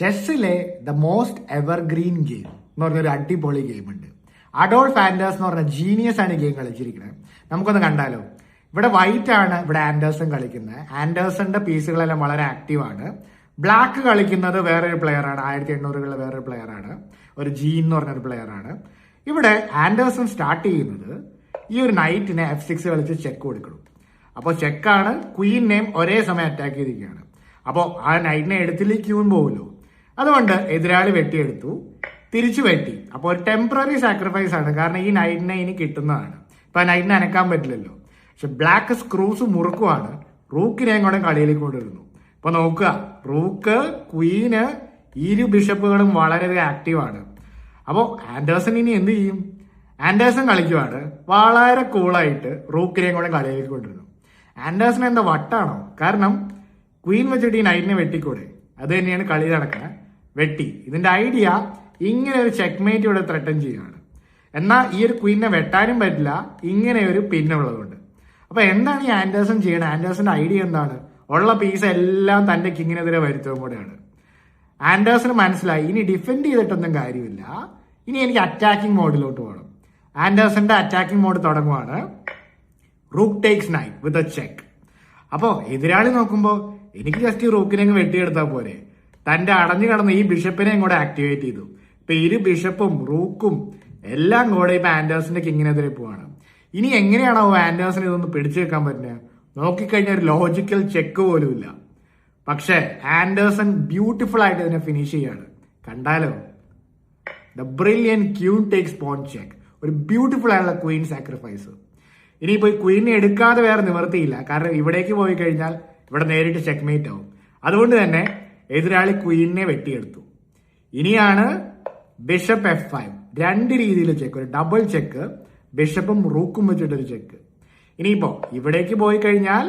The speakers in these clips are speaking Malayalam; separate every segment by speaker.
Speaker 1: ചെസ്സിലെ ദ മോസ്റ്റ് എവർഗ്രീൻ ഗെയിം എന്ന് പറഞ്ഞൊരു അടിപൊളി ഗെയിമുണ്ട്. അഡോൾഫ് ആൻഡേഴ്സ് എന്ന് പറഞ്ഞ ജീനിയസ് ആണ് ഗെയിം കളിച്ചിരിക്കുന്നത്. നമുക്കൊന്ന് കണ്ടാലോ. ഇവിടെ വൈറ്റ് ആണ് ഇവിടെ ആൻഡേഴ്സൺ കളിക്കുന്നത്. ആൻഡേഴ്സന്റെ പീസുകളെല്ലാം വളരെ ആക്റ്റീവാണ്. ബ്ലാക്ക് കളിക്കുന്നത് വേറൊരു പ്ലെയർ ആണ്, 1800-കളിലെ വേറൊരു പ്ലെയർ ആണ്, ഒരു ജീൻ എന്ന് പറഞ്ഞൊരു പ്ലെയർ ആണ്. ഇവിടെ ആൻഡേഴ്സൺ സ്റ്റാർട്ട് ചെയ്യുന്നത് ഈ ഒരു നൈറ്റിനെ F6 കളിച്ച് ചെക്ക് കൊടുക്കണം. അപ്പോൾ ചെക്കാണ്, ക്വീനെയും ഒരേ സമയം അറ്റാക്ക് ചെയ്തിരിക്കുകയാണ്. അപ്പോൾ ആ നൈറ്റിനെ എടുത്തിലേക്ക് ക്യൂൻ പോകുമല്ലോ. അതുകൊണ്ട് എതിരാളി വെട്ടിയെടുത്തു, തിരിച്ചു വെട്ടി. അപ്പോൾ ഒരു ടെമ്പററി സാക്രിഫൈസ് ആണ്, കാരണം ഈ നൈറ്റിനെ ഇനി കിട്ടുന്നതാണ്. ഇപ്പൊ ആ നൈറ്റിനെ അനക്കാൻ പറ്റില്ലല്ലോ. പക്ഷെ ബ്ലാക്ക് സ്ക്രൂസ് മുറുക്കുവാണ്, റൂക്കിനെയും കൂടെ കളിയിലേക്ക് കൊണ്ടുവരുന്നു. ഇപ്പൊ നോക്കുക, റൂക്ക്, ക്വീന്, ഇരു ബിഷപ്പുകളും വളരെയധികം ആക്റ്റീവാണ്. അപ്പോൾ ആൻഡേഴ്സൺ ഇനി എന്ത് ചെയ്യും? ആൻഡേഴ്സൺ കളിക്കുവാണ് വളരെ കൂളായിട്ട്, റൂക്കിനെയും കൂടെ കളിയിലേക്ക് കൊണ്ടുവരുന്നു. ആൻഡേഴ്സൺ എന്താ വട്ടാണോ? കാരണം ക്വീൻ വെച്ചിട്ട് ഈ നൈറ്റിനെ വെട്ടിക്കൂടെ? അത് തന്നെയാണ് കളി നടക്കുന്നത്. വെട്ടി. ഇതിന്റെ ഐഡിയ ഇങ്ങനെ ഒരു ചെക്ക്മേറ്റ് ഇവിടെ ത്രെട്ടൻ ചെയ്യുകയാണ്. എന്നാൽ ഈ ഒരു ക്വീനെ വെട്ടാനും പറ്റില്ല, ഇങ്ങനെ ഒരു പിന്നുള്ളതുകൊണ്ട്. അപ്പൊ എന്താണ് ഈ ആൻഡേഴ്സൺ ചെയ്യണത്? ആൻഡേഴ്സന്റെ ഐഡിയ എന്താണ്? ഉള്ള പീസ് എല്ലാം തന്റെ കിങ്ങിനെതിരെ വരുത്തവും കൂടെയാണ്. ആൻഡേഴ്സന് മനസ്സിലായി ഇനി ഡിഫെൻഡ് ചെയ്തിട്ടൊന്നും കാര്യമില്ല, ഇനി എനിക്ക് അറ്റാക്കിംഗ് മോഡിലോട്ട് പോകണം. ആൻഡേഴ്സന്റെ അറ്റാക്കിംഗ് മോഡ് തുടങ്ങുവാണ്. Rook takes knight with a check. അപ്പോ എതിരാളി നോക്കുമ്പോ എനിക്ക് ജസ്റ്റ് ഈ റൂക്കിനെ വെട്ടിയെടുത്താൽ പോരെ. തന്റെ അടഞ്ഞു കിടന്ന ഈ ബിഷപ്പിനെയും കൂടെ ആക്ടിവേറ്റ് ചെയ്തു. ഇപ്പൊ ഇരു ബിഷപ്പും റൂക്കും എല്ലാം കൂടെ ഇപ്പൊ ആൻഡേഴ്സന്റെ കിങ്ങിനെതിരെ പോവാണ്. ഇനി എങ്ങനെയാണോ ആൻഡേഴ്സൺ ഇതൊന്ന് പിടിച്ചു വെക്കാൻ പറ്റുന്നത്? നോക്കിക്കഴിഞ്ഞാൽ ഒരു ലോജിക്കൽ ചെക്ക് പോലും ഇല്ല. പക്ഷെ ആൻഡേഴ്സൺ ബ്യൂട്ടിഫുൾ ആയിട്ട് ഇതിനെ ഫിനിഷ് ചെയ്യാണ്. കണ്ടാലോ, the brilliant queen takes pawn check. ഒരു ബ്യൂട്ടിഫുൾ ആയിട്ടുള്ള ക്വീൻ സാക്രിഫൈസ്. ഇനിയിപ്പോ ക്വീനെ എടുക്കാതെ വേറെ നിവർത്തിയില്ല, കാരണം ഇവിടേക്ക് പോയി കഴിഞ്ഞാൽ ഇവിടെ നേരിട്ട് ചെക്ക്മേറ്റ് ആവും. അതുകൊണ്ട് തന്നെ എതിരാളി ക്വീനെ വെട്ടിയെടുത്തു. ഇനിയാണ് ബിഷപ്പ് F5. രണ്ട് രീതിയിൽ ചെക്ക്, ഒരു ഡബിൾ ചെക്ക്, ബിഷപ്പും റൂക്കും വെച്ചിട്ടൊരു ചെക്ക്. ഇനിയിപ്പോ ഇവിടേക്ക് പോയി കഴിഞ്ഞാൽ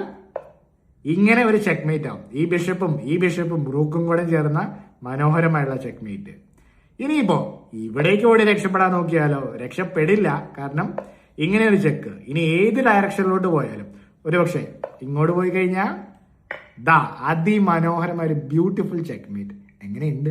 Speaker 1: ഇങ്ങനെ ഒരു ചെക്ക്മേറ്റ് ആവും. ഈ ബിഷപ്പും റൂക്കും കൂടെ ചേർന്ന മനോഹരമായുള്ള ചെക്ക്മേറ്റ്. ഇനിയിപ്പോ ഇവിടേക്ക് ഓടി രക്ഷപ്പെടാൻ നോക്കിയാലോ? രക്ഷപ്പെടില്ല, കാരണം ഇങ്ങനെ ഒരു ചെക്ക്. ഇനി ഏത് ഡയറക്ഷനിലോട്ട് പോയാലും, ഒരുപക്ഷെ ഇങ്ങോട്ട് പോയി കഴിഞ്ഞാൽ ദാ അതിമനോഹരമായ ഒരു ബ്യൂട്ടിഫുൾ ചെക്ക്മേറ്റ്. എങ്ങനെയുണ്ട്?